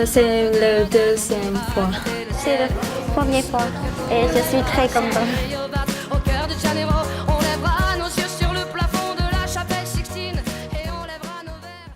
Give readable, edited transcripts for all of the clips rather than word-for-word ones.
C'est la deuxième fois. C'est la première fois et je suis très contente. Au cœur de Janeiro, on lèvera nos yeux sur le plafond de la chapelle Sixtine et on lèvera nos verres.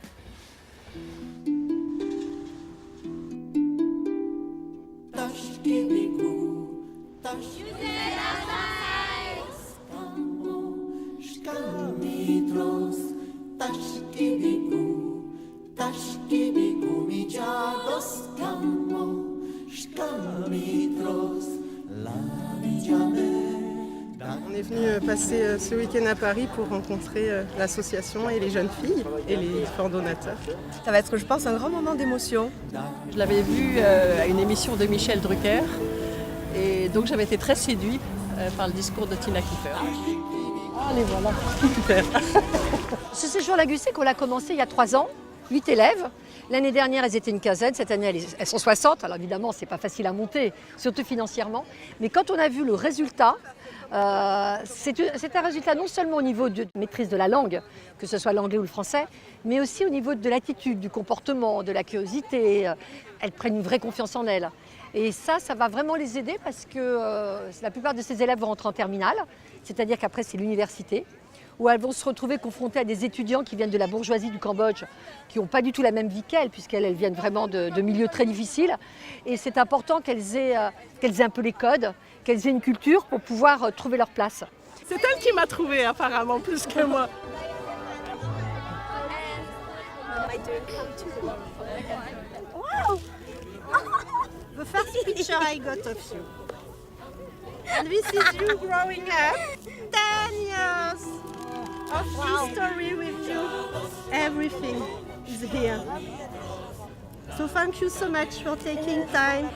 On est venu passer ce week-end à Paris pour rencontrer l'association et les jeunes filles et les différents donateurs. Ça va être, je pense, un grand moment d'émotion. Je l'avais vu à une émission de Michel Drucker et donc j'avais été très séduite par le discours de Tina Kiefer. Ah, les voilà. Super. Ce séjour à la Gusséc, on l'a commencé il y a 3 ans, 8 élèves. L'année dernière, elles étaient une quinzaine. Cette année, elles sont 60. Alors évidemment, ce n'est pas facile à monter, surtout financièrement. Mais quand on a vu le résultat, c'est un résultat non seulement au niveau de maîtrise de la langue, que ce soit l'anglais ou le français, mais aussi au niveau de l'attitude, du comportement, de la curiosité. Elles prennent une vraie confiance en elles. Et ça va vraiment les aider parce que la plupart de ces élèves vont rentrer en terminale, c'est-à-dire qu'après, c'est l'université, où elles vont se retrouver confrontées à des étudiants qui viennent de la bourgeoisie du Cambodge, qui n'ont pas du tout la même vie qu'elles, puisqu'elles viennent vraiment de milieux très difficiles. Et c'est important qu'elles aient un peu les codes, qu'elles aient une culture pour pouvoir trouver leur place. C'est elle qui m'a trouvée apparemment plus que moi. Wow! The first picture I got of you. And this is you growing up. 10 years of history with you. Everything is here. So thank you so much for taking time.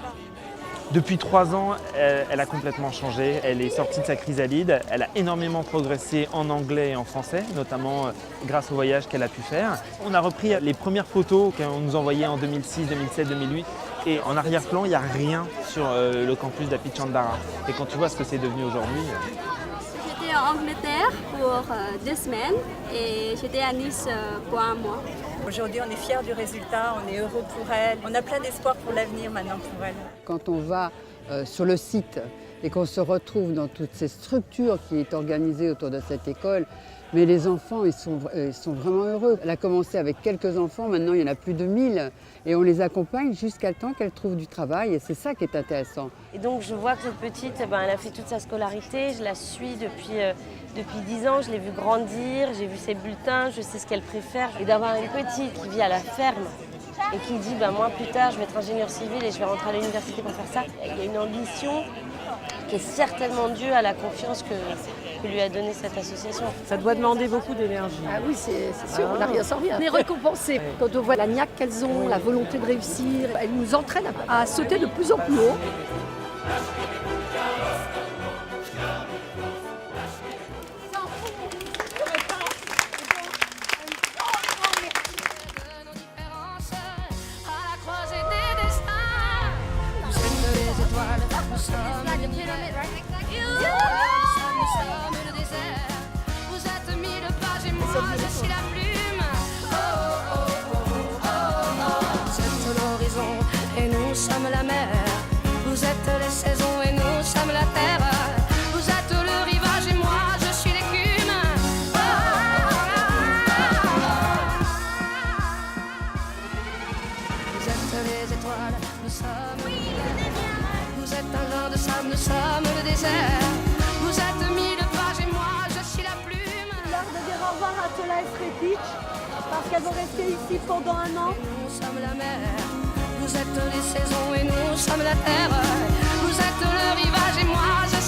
Depuis 3 ans, elle a complètement changé. Elle est sortie de sa chrysalide. Elle a énormément progressé en anglais et en français, notamment grâce au voyage qu'elle a pu faire. On a repris les premières photos qu'on nous envoyait en 2006, 2007, 2008. Et en arrière-plan, il n'y a rien sur le campus d'Apichandara. Et quand tu vois ce que c'est devenu aujourd'hui... J'étais en Angleterre pour 2 semaines et j'étais à Nice pour 1 mois. Aujourd'hui, on est fiers du résultat, on est heureux pour elle. On a plein d'espoir pour l'avenir maintenant pour elle. Quand on va sur le site et qu'on se retrouve dans toutes ces structures qui est organisées autour de cette école, mais les enfants, ils sont vraiment heureux. Elle a commencé avec quelques enfants, maintenant il y en a plus de 1000 et on les accompagne jusqu'à le temps qu'elle trouve du travail et c'est ça qui est intéressant. Et donc je vois que cette petite, elle a fait toute sa scolarité, je la suis depuis 10 ans, je l'ai vue grandir, j'ai vu ses bulletins, je sais ce qu'elle préfère. Et d'avoir une petite qui vit à la ferme et qui dit moi plus tard je vais être ingénieur civil et je vais rentrer à l'université pour faire ça, il y a une ambition qui est certainement due à la confiance que lui a donné cette association. Ça doit demander beaucoup d'énergie. Ah oui, c'est sûr, on n'a rien sans rien. On est récompensé quand on voit la niaque qu'elles ont, la volonté de réussir. Elles nous entraînent à sauter de plus en plus haut. Je suis la plume. Vous êtes l'horizon et nous sommes la mer. Vous êtes les saisons et nous sommes la terre. Vous êtes le rivage et moi je suis l'écume. Vous êtes les étoiles, nous sommes. Vous êtes un grain de sable, nous sommes le désert. Vous êtes 1000 pages et moi je suis la plume. L'heure de dire au revoir à Tola et Frétich parce qu'elles vont rester ici pendant 1 an. Nous sommes la mer, vous êtes les saisons et nous sommes la terre. Vous êtes le rivage et moi je